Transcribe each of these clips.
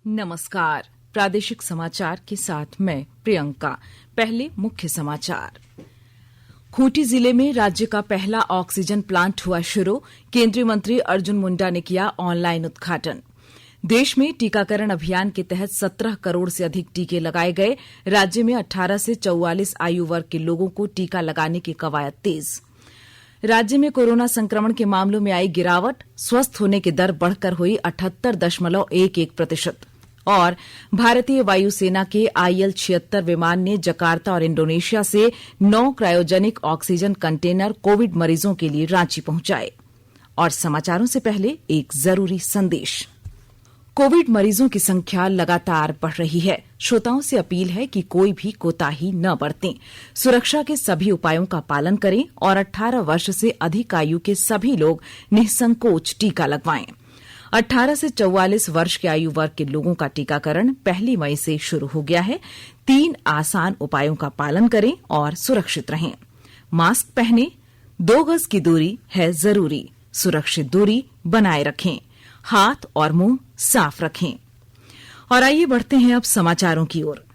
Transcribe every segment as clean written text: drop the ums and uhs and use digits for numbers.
नमस्कार। प्रादेशिक समाचार के साथ मैं प्रियंका। पहले मुख्य समाचार। खूंटी जिले में राज्य का पहला ऑक्सीजन प्लांट हुआ शुरू। केंद्रीय मंत्री अर्जुन मुंडा ने किया ऑनलाइन उद्घाटन। देश में टीकाकरण अभियान के तहत 17 करोड़ से अधिक टीके लगाए गए। राज्य में 18 से 44 आयु वर्ग के लोगों को टीका लगाने की कवायद तेज। राज्य में कोरोना संक्रमण के मामलों में आई गिरावट। स्वस्थ होने की दर बढ़कर हुई 78.11%। और भारतीय वायुसेना के IL-76 विमान ने जकार्ता और इंडोनेशिया से 9 क्रायोजेनिक ऑक्सीजन कंटेनर कोविड मरीजों के लिए रांची पहुंचाए। और समाचारों से पहले एक जरूरी संदेश। कोविड मरीजों की संख्या लगातार बढ़ रही है। श्रोताओं से अपील है कि कोई भी कोताही न बरतें। सुरक्षा के सभी उपायों का पालन करें और 18 वर्ष से अधिक आयु के सभी लोग निसंकोच टीका लगवाएं। 18 से 44 वर्ष के आयु वर्ग के लोगों का टीकाकरण 1 मई से शुरू हो गया है। 3 आसान उपायों का पालन करें और सुरक्षित रहें। मास्क पहनें, 2 गज की दूरी है जरूरी, सुरक्षित दूरी बनाए रखें, हाथ और मुंह साफ रखें। और आइए बढ़ते हैं अब समाचारों की ओर।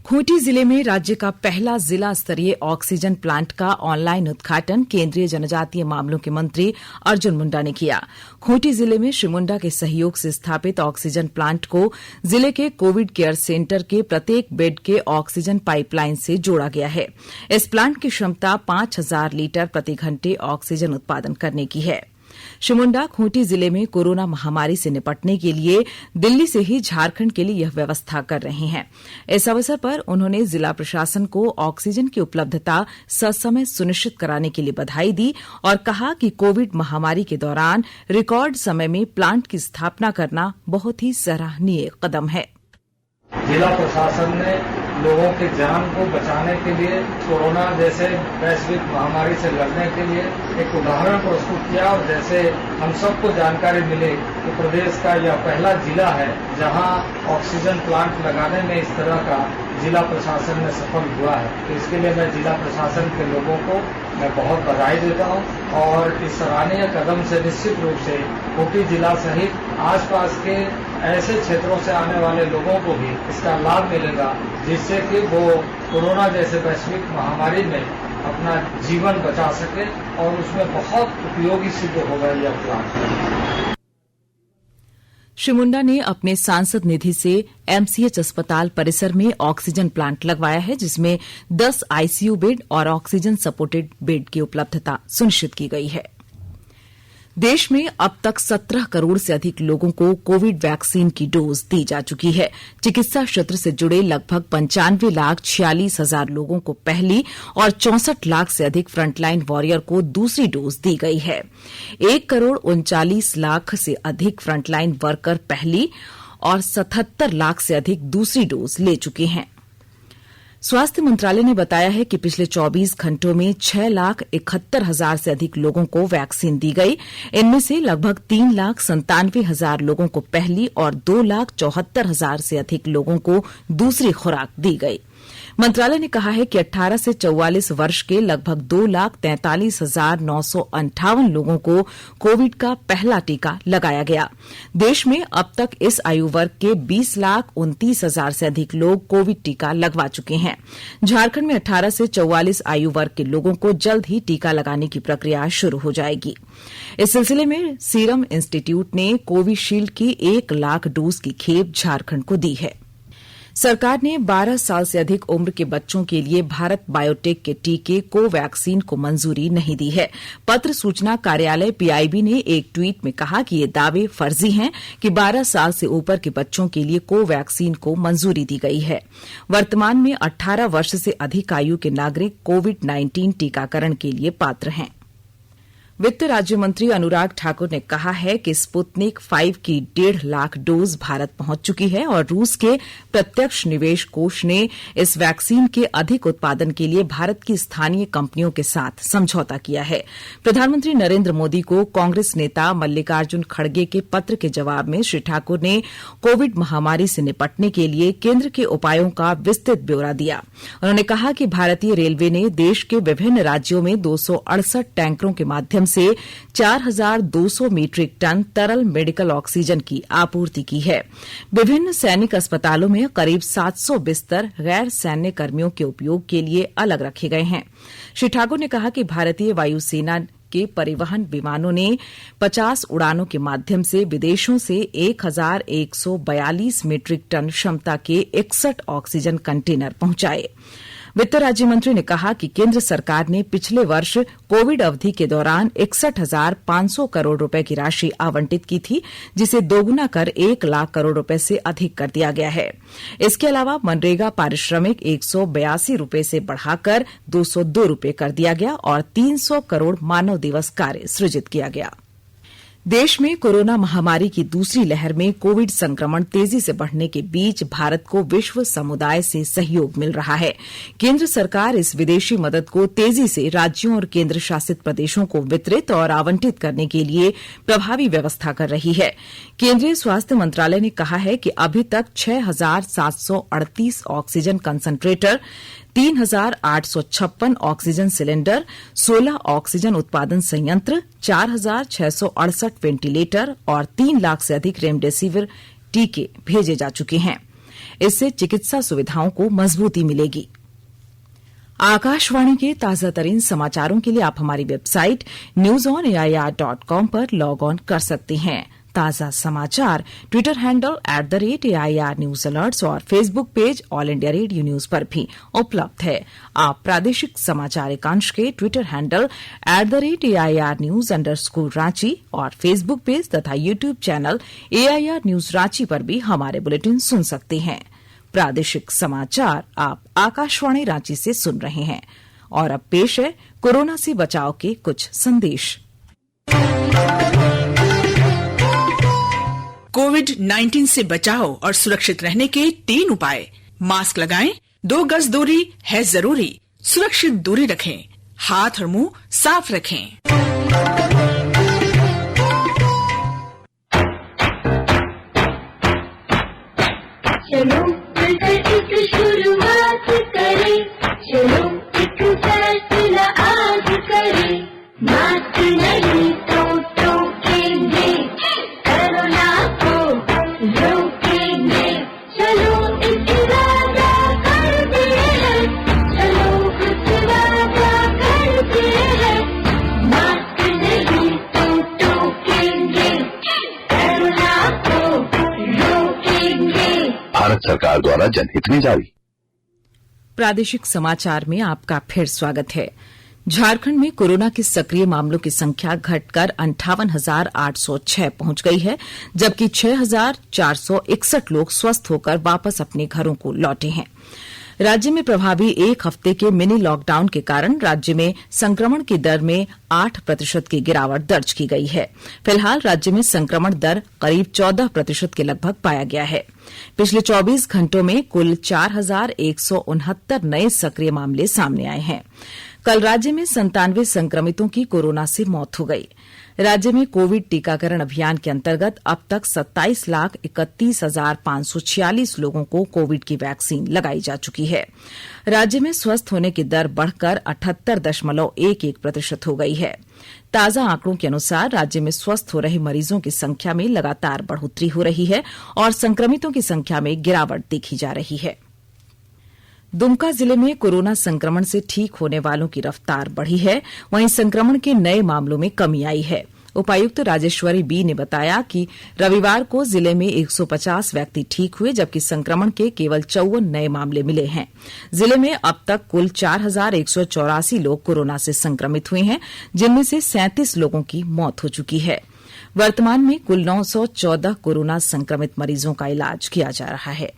खूंटी जिले में राज्य का पहला जिला स्तरीय ऑक्सीजन प्लांट का ऑनलाइन उद्घाटन केंद्रीय जनजातीय मामलों के मंत्री अर्जुन मुंडा ने किया। खूंटी जिले में श्री मुंडा के सहयोग से स्थापित ऑक्सीजन प्लांट को जिले के कोविड केयर सेंटर के प्रत्येक बेड के ऑक्सीजन पाइपलाइन से जोड़ा गया है। इस प्लांट की क्षमता 5000 लीटर प्रति घंटे ऑक्सीजन उत्पादन करने की है। श्री मुंडा खूंटी जिले में कोरोना महामारी से निपटने के लिए दिल्ली से ही झारखंड के लिए यह व्यवस्था कर रहे हैं। इस अवसर पर उन्होंने जिला प्रशासन को ऑक्सीजन की उपलब्धता ससमय सुनिश्चित कराने के लिए बधाई दी और कहा कि कोविड महामारी के दौरान रिकॉर्ड समय में प्लांट की स्थापना करना बहुत ही सराहनीय कदम है। जिला प्रशासन ने लोगों की जान को बचाने के लिए कोरोना जैसे वैश्विक महामारी से लड़ने के लिए एक उदाहरण प्रस्तुत किया और जैसे हम सबको जानकारी मिली कि प्रदेश का यह पहला जिला है जहां ऑक्सीजन प्लांट लगाने में इस तरह का जिला प्रशासन में सफल हुआ है। तो इसके लिए मैं जिला प्रशासन के लोगों को मैं बहुत बधाई देता हूं और इस सराहनीय कदम से निश्चित रूप से खूंटी जिला सहित आसपास के ऐसे क्षेत्रों से आने वाले लोगों को भी इसका लाभ मिलेगा, जिससे कि वो कोरोना जैसे वैश्विक महामारी में अपना जीवन बचा सके और उसमें बहुत उपयोगी सिद्ध होगा यह प्लांट। श्री मुंडा ने अपने सांसद निधि से MCH अस्पताल परिसर में ऑक्सीजन प्लांट लगवाया है, जिसमें 10 ICU बेड और ऑक्सीजन सपोर्टेड बेड की उपलब्धता सुनिश्चित की गई है। देश में अब तक 17 करोड़ से अधिक लोगों को कोविड वैक्सीन की डोज दी जा चुकी है। चिकित्सा क्षेत्र से जुड़े लगभग 95,46,000 लोगों को पहली और 64 लाख से अधिक फ्रंटलाइन वॉरियर को दूसरी डोज दी गई है। 1,39 लाख से अधिक फ्रंटलाइन वर्कर पहली और 77 लाख से अधिक दूसरी डोज ले चुके हैं। स्वास्थ्य मंत्रालय ने बताया है कि पिछले 24 घंटों में 6,71,000 से अधिक लोगों को वैक्सीन दी गई। इनमें से लगभग 3,97,000 लोगों को पहली और 2,74,000 से अधिक लोगों को दूसरी खुराक दी गई। मंत्रालय ने कहा है कि 18 से 44 वर्ष के लगभग 2,43,958 लोगों को कोविड का पहला टीका लगाया गया। देश में अब तक इस आयु वर्ग के 20,29,000 से अधिक लोग कोविड टीका लगवा चुके हैं। झारखंड में 18 से 44 आयु वर्ग के लोगों को जल्द ही टीका लगाने की प्रक्रिया शुरू हो जाएगी। इस सिलसिले में सीरम इंस्टीट्यूट ने कोविशील्ड की 1 लाख डोज की खेप झारखंड को दी है। सरकार ने 12 साल से अधिक उम्र के बच्चों के लिए भारत बायोटेक के टीके कोवैक्सीन को मंजूरी नहीं दी है। पत्र सूचना कार्यालय PIB ने एक ट्वीट में कहा कि ये दावे फर्जी हैं कि 12 साल से ऊपर के बच्चों के लिए कोवैक्सीन को मंजूरी दी गई है। वर्तमान में 18 वर्ष से अधिक आयु के नागरिक कोविड-19 टीकाकरण के लिए पात्र हैं। वित्त राज्य मंत्री अनुराग ठाकुर ने कहा है कि स्पुतनिक 5 की 1.5 लाख डोज भारत पहुंच चुकी है और रूस के प्रत्यक्ष निवेश कोष ने इस वैक्सीन के अधिक उत्पादन के लिए भारत की स्थानीय कंपनियों के साथ समझौता किया है। प्रधानमंत्री नरेंद्र मोदी को कांग्रेस नेता मल्लिकार्जुन खड़गे के पत्र के जवाब में श्री ठाकुर ने कोविड महामारी से निपटने के लिए केंद्र के उपायों का विस्तृत ब्यौरा दिया। उन्होंने कहा कि भारतीय रेलवे ने देश के विभिन्न राज्यों में 268 टैंकरों के माध्यम माध्यम से 4,200 मीट्रिक टन तरल मेडिकल ऑक्सीजन की आपूर्ति की है। विभिन्न सैनिक अस्पतालों में करीब 700 बिस्तर गैर सैन्य कर्मियों के उपयोग के लिए अलग रखे गए हैं। श्री ठाकुर ने कहा कि भारतीय वायुसेना के परिवहन विमानों ने 50 उड़ानों के माध्यम से विदेशों से 1,142 मीट्रिक टन क्षमता के 61 ऑक्सीजन कंटेनर पहुंचाए। वित्त राज्य मंत्री ने कहा कि केंद्र सरकार ने पिछले वर्ष कोविड अवधि के दौरान 61,500 करोड़ रुपए की राशि आवंटित की थी, जिसे दोगुना कर 1 लाख करोड़ रुपए से अधिक कर दिया गया है। इसके अलावा मनरेगा पारिश्रमिक 182 रुपए से बढ़ाकर 202 रुपए कर दिया गया और 300 करोड़ मानव दिवस कार्य सृजित किया गया। देश में कोरोना महामारी की दूसरी लहर में कोविड संक्रमण तेजी से बढ़ने के बीच भारत को विश्व समुदाय से सहयोग मिल रहा है। केंद्र सरकार इस विदेशी मदद को तेजी से राज्यों और केंद्र शासित प्रदेशों को वितरित और आवंटित करने के लिए प्रभावी व्यवस्था कर रही है। केंद्रीय स्वास्थ्य मंत्रालय ने कहा है कि अभी तक 6,738 oxygen concentrator, 3,856 oxygen cylinder, 16 oxygen उत्पादन संयंत्र, 4,668 वेंटिलेटर और 3 लाख से अधिक रेमडेसिविर टीके भेजे जा चुके हैं। इससे चिकित्सा सुविधाओं को मजबूती मिलेगी। आकाशवाणी के ताजा तरीन समाचारों के लिए आप हमारी वेबसाइट newsonair.com पर लॉग ऑन कर सकते हैं। ताजा समाचार Twitter handle @AIR news alerts और Facebook page All India Radio news पर भी उपलब्ध है। आप प्रादेशिक समाचार एकांश के Twitter handle @AIR news _Ranchi और फेसबुक पेज तथा YouTube channel AIR news Ranchi पर भी हमारे बुलेटिन सुन सकते हैं। प्रादेशिक समाचार आप आकाशवाणी रांची से सुन रहे हैं और अब पेश है कोरोना से बचाव के कुछ संदेश। कोविड-19 से बचाव और सुरक्षित रहने के 3 उपाय। मास्क लगाएं, 2 गज दूरी है जरूरी, सुरक्षित दूरी रखें, हाथ और मुंह साफ रखें। चलो मिलकर एक शुरुआत करें, चलो एक फैसला आज करें, मास्क नहीं तो टोकेंगे, कोरोना को रोकेंगे, चलो एक वादा करते हैं, चलो कुछ वादा करते हैं, मास्क नहीं तो टोकेंगे, कोरोना को रोकेंगे। भारत सरकार द्वारा जनहित में जारी। प्रादेशिक समाचार में आपका फिर स्वागत है। झारखंड में कोरोना के सक्रिय मामलों की संख्या घटकर 58,806 पहुंच गई है, जबकि 6,461 लोग स्वस्थ होकर वापस अपने घरों को लौटे हैं। राज्य में प्रभावी 1 हफ्ते के मिनी लॉकडाउन के कारण राज्य में संक्रमण की दर में 8% की गिरावट दर्ज की गई है। फिलहाल राज्य में संक्रमण दर करीब 14% के लगभग पाया गया है। पिछले 24 घंटों में कुल 4,169 नए सक्रिय मामले सामने आए हैं। कल राज्य में 97 संक्रमितों की कोरोना से मौत हो गई। राज्य में कोविड टीकाकरण अभियान के अंतर्गत अब तक 27,31,546 लोगों को कोविड की वैक्सीन लगाई जा चुकी है। राज्य में स्वस्थ होने की दर बढ़कर 78.11% हो गई है। ताजा आंकड़ों के अनुसार राज्य में स्वस्थ हो रहे मरीजों की संख्या में लगातार बढ़ोतरी हो रही है और संक्रमितों की संख्या में गिरावट देखी जा रही है। दुमका जिले में कोरोना संक्रमण से ठीक होने वालों की रफ्तार बढ़ी है, वहीं संक्रमण के नए मामलों में कमी आई है। उपायुक्त राजेश्वरी बी ने बताया कि रविवार को जिले में 150 व्यक्ति ठीक हुए, जबकि संक्रमण के केवल 54 नए मामले मिले हैं। जिले में अब तक कुल 4,184 लोग कोरोना से संक्रमित हुए हैं, जिनमें से 37 लोगों की मौत हो चुकी है। वर्तमान में कुल 914 कोरोना संक्रमित मरीजों का इलाज किया जा रहा है।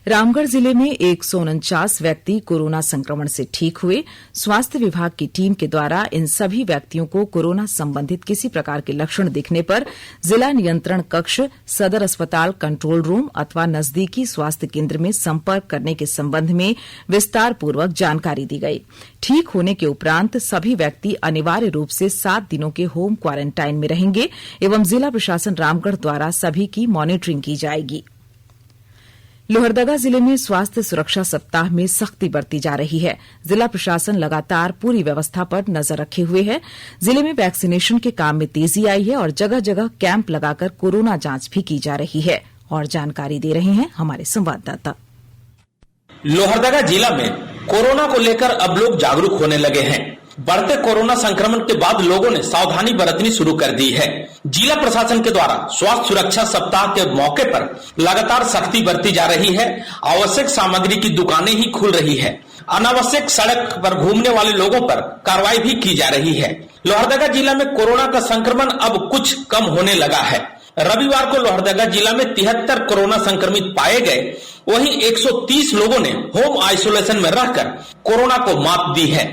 रामगढ़ जिले में 149 व्यक्ति कोरोना संक्रमण से ठीक हुए। स्वास्थ्य विभाग की टीम के द्वारा इन सभी व्यक्तियों को कोरोना संबंधित किसी प्रकार के लक्षण दिखने पर जिला नियंत्रण कक्ष, सदर अस्पताल कंट्रोल रूम अथवा नजदीकी स्वास्थ्य केंद्र में संपर्क करने के संबंध में विस्तारपूर्वक जानकारी दी गई। ठीक होने के उपरांत सभी व्यक्ति अनिवार्य रूप से 7 दिनों के होम क्वारंटाइन में रहेंगे एवं जिला प्रशासन रामगढ़ द्वारा सभी की मॉनिटरिंग की जाएगी। लोहरदगा जिले में स्वास्थ्य सुरक्षा सप्ताह में सख्ती बरती जा रही है। जिला प्रशासन लगातार पूरी व्यवस्था पर नजर रखे हुए है। जिले में वैक्सीनेशन के काम में तेजी आई है और जगह जगह कैंप लगाकर कोरोना जांच भी की जा रही है। और जानकारी दे रहे हैं हमारे संवाददाता। लोहरदगा जिला में कोरोना को लेकर अब लोग जागरूक होने लगे हैं। बढ़ते कोरोना संक्रमण के बाद लोगों ने सावधानी बरतनी शुरू कर दी है। जिला प्रशासन के द्वारा स्वास्थ्य सुरक्षा सप्ताह के मौके पर लगातार सख्ती बरती जा रही है। आवश्यक सामग्री की दुकानें ही खुल रही है। अनावश्यक सड़क पर घूमने वाले लोगों पर कार्रवाई भी की जा रही है। लोहरदगा जिला में कोरोना का संक्रमण अब कुछ कम होने लगा है। रविवार को लोहरदगा जिला में 73 कोरोना संक्रमित पाए गए। वहीं 130 लोगों ने होम आइसोलेशन में रहकर कोरोना को मात दी है।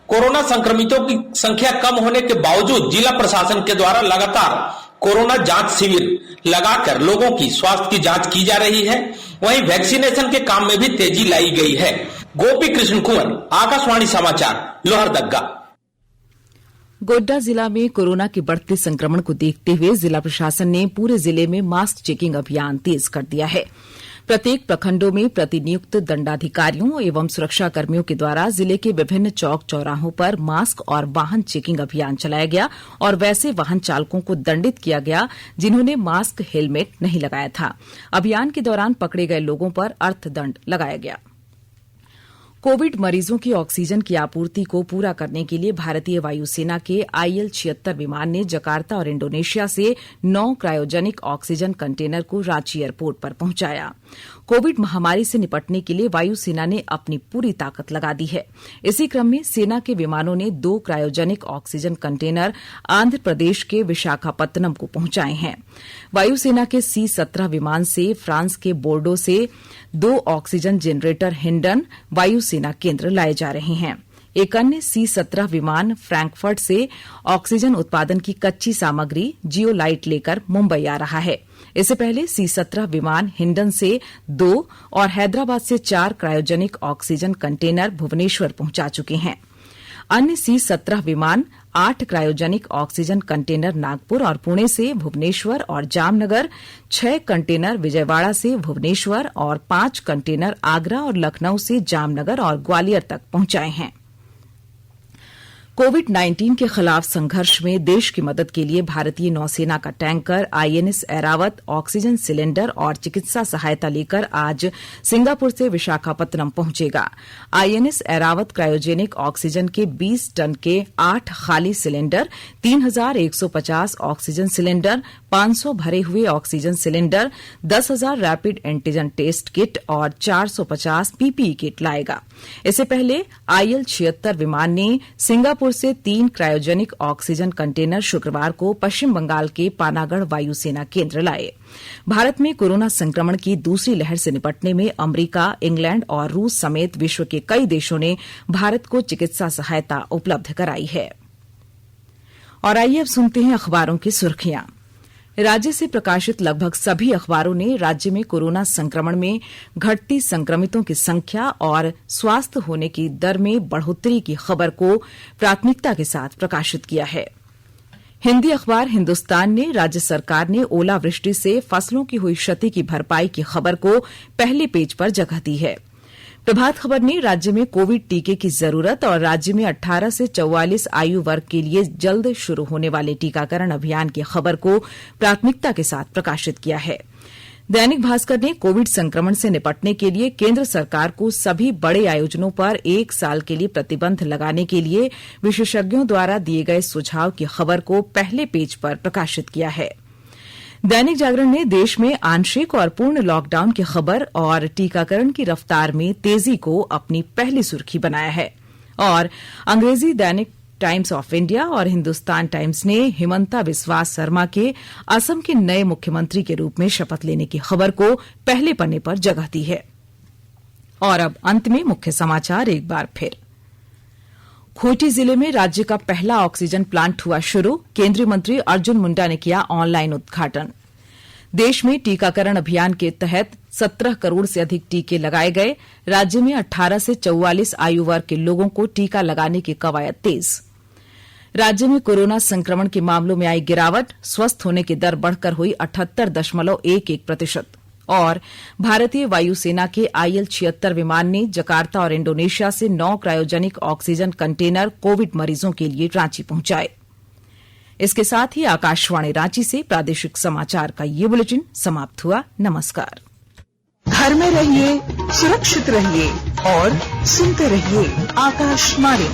कोरोना संक्रमितों की संख्या कम होने के बावजूद जिला प्रशासन के द्वारा लगातार कोरोना जांच शिविर लगाकर लोगों की स्वास्थ्य की जांच की जा रही है। वहीं वैक्सीनेशन के काम में भी तेजी लाई गई है। गोपी कृष्ण कुंवर, आकाशवाणी समाचार, लोहरदगा। गोड्डा जिला में कोरोना के बढ़ते संक्रमण को देखते हुए जिला प्रशासन ने पूरे जिले में मास्क चेकिंग अभियान तेज कर दिया है। प्रत्येक प्रखंडों में प्रतिनियुक्त दंडाधिकारियों एवं सुरक्षा कर्मियों के द्वारा जिले के विभिन्न चौक चौराहों पर मास्क और वाहन चेकिंग अभियान चलाया गया और वैसे वाहन चालकों को दंडित किया गया जिन्होंने मास्क हेलमेट नहीं लगाया था। अभियान के दौरान पकड़े गए लोगों पर अर्थदंड लगाया गया। कोविड मरीजों की ऑक्सीजन की आपूर्ति को पूरा करने के लिए भारतीय वायुसेना के IL-76 विमान ने जकार्ता और इंडोनेशिया से 9 क्रायोजेनिक ऑक्सीजन कंटेनर को रांची एयरपोर्ट पर पहुंचाया। कोविड महामारी से निपटने के लिए वायुसेना ने अपनी पूरी ताकत लगा दी है। इसी क्रम में सेना के विमानों ने 2 cryogenic oxygen container Andhra Pradesh के विशाखापत्तनम को पहुंचाए हैं। वायुसेना के C-17 विमान से फ्रांस के बोर्डो से 2 ऑक्सीजन जनरेटर हिंडन वायुसेना केंद्र लाए जा रहे हैं। एक अन्य C-17 विमान फ्रैंकफर्ट से ऑक्सीजन उत्पादन की कच्ची सामग्री जियोलाइट लेकर मुंबई आ रहा है। इससे पहले C-17 विमान हिंडन से 2 और हैदराबाद से 4 क्रायोजेनिक ऑक्सीजन कंटेनर भुवनेश्वर पहुंचा चुके हैं। अन्य C-17 विमान 8 क्रायोजेनिक ऑक्सीजन कंटेनर नागपुर और पुणे से भुवनेश्वर और जामनगर, 6 कंटेनर विजयवाड़ा से भुवनेश्वर और 5 कंटेनर आगरा और लखनऊ से जामनगर और ग्वालियर तक पहुंचाए हैं। कोविड-19 के खिलाफ संघर्ष में देश की मदद के लिए भारतीय नौसेना का tanker INS Airavat oxygen cylinder और चिकित्सा सहायता लेकर आज सिंगापुर से विशाखापत्तनम पहुंचेगा। INS ऐरावत क्रायोजेनिक ऑक्सीजन के 20 टन के 8 खाली सिलेंडर, 3,150 ऑक्सीजन सिलेंडर, 500 भरे हुए oxygen cylinder, 10,000 rapid antigen test kit और 450 PPE किट लाएगा। इससे पहले IL-76 विमान ने सिंगापुर से 3 क्रायोजेनिक ऑक्सीजन कंटेनर शुक्रवार को पश्चिम बंगाल के पानागढ़ वायुसेना केंद्र लाए। भारत में कोरोना संक्रमण की दूसरी लहर से निपटने में अमेरिका, इंग्लैंड और रूस समेत विश्व के कई देशों ने भारत को चिकित्सा सहायता उपलब्ध कराई है। और आइए अब सुनते हैं अखबारों की सुर्खियां। राज्य से प्रकाशित लगभग सभी अखबारों ने राज्य में कोरोना संक्रमण में घटती संक्रमितों की संख्या और स्वस्थ होने की दर में बढ़ोतरी की खबर को प्राथमिकता के साथ प्रकाशित किया है। हिंदी अखबार हिंदुस्तान ने राज्य सरकार ने ओलावृष्टि से फसलों की हुई क्षति की भरपाई की खबर को पहले पेज पर जगह दी है। प्रभात खबर ने राज्य में कोविड टीके की जरूरत और राज्य में 18 से 44 आयु वर्ग के लिए जल्द शुरू होने वाले टीकाकरण अभियान की खबर को प्राथमिकता के साथ प्रकाशित किया है। दैनिक भास्कर ने कोविड संक्रमण से निपटने के लिए केंद्र सरकार को सभी बड़े आयोजनों पर 1 साल के लिए प्रतिबंध लगाने के लिए विशेषज्ञों द्वारा दिए गए सुझाव की खबर को पहले पेज पर प्रकाशित किया है। दैनिक जागरण ने देश में आंशिक और पूर्ण लॉकडाउन की खबर और टीकाकरण की रफ्तार में तेजी को अपनी पहली सुर्खी बनाया है। और अंग्रेजी दैनिक टाइम्स ऑफ इंडिया और हिंदुस्तान टाइम्स ने हिमंता बिस्वा शर्मा के असम के नए मुख्यमंत्री के रूप में शपथ लेने की खबर को पहले पन्ने पर जगह दी है। और अब अंत में मुख्य समाचार एक बार फिर। खूंटी जिले में राज्य का पहला ऑक्सीजन प्लांट हुआ शुरू, केंद्रीय मंत्री अर्जुन मुंडा ने किया ऑनलाइन उद्घाटन। देश में टीकाकरण अभियान के तहत 17 करोड़ से अधिक टीके लगाए गए। राज्य में 18 से 44 आयु वर्ग के लोगों को टीका लगाने की कवायद तेज। राज्य में कोरोना संक्रमण के मामलों में आई गिरावट, स्वस्थ होने की दर बढ़कर हुई 78.11%। और भारतीय वायुसेना के IL-76 विमान ने जकार्ता और इंडोनेशिया से 9 क्रायोजेनिक ऑक्सीजन कंटेनर कोविड मरीजों के लिए रांची पहुंचाए। इसके साथ ही आकाशवाणी रांची से प्रादेशिक समाचार का ये बुलेटिन समाप्त हुआ। नमस्कार। घर में रहिए, सुरक्षित रहिए और सुनते रहिए आकाशवाणी।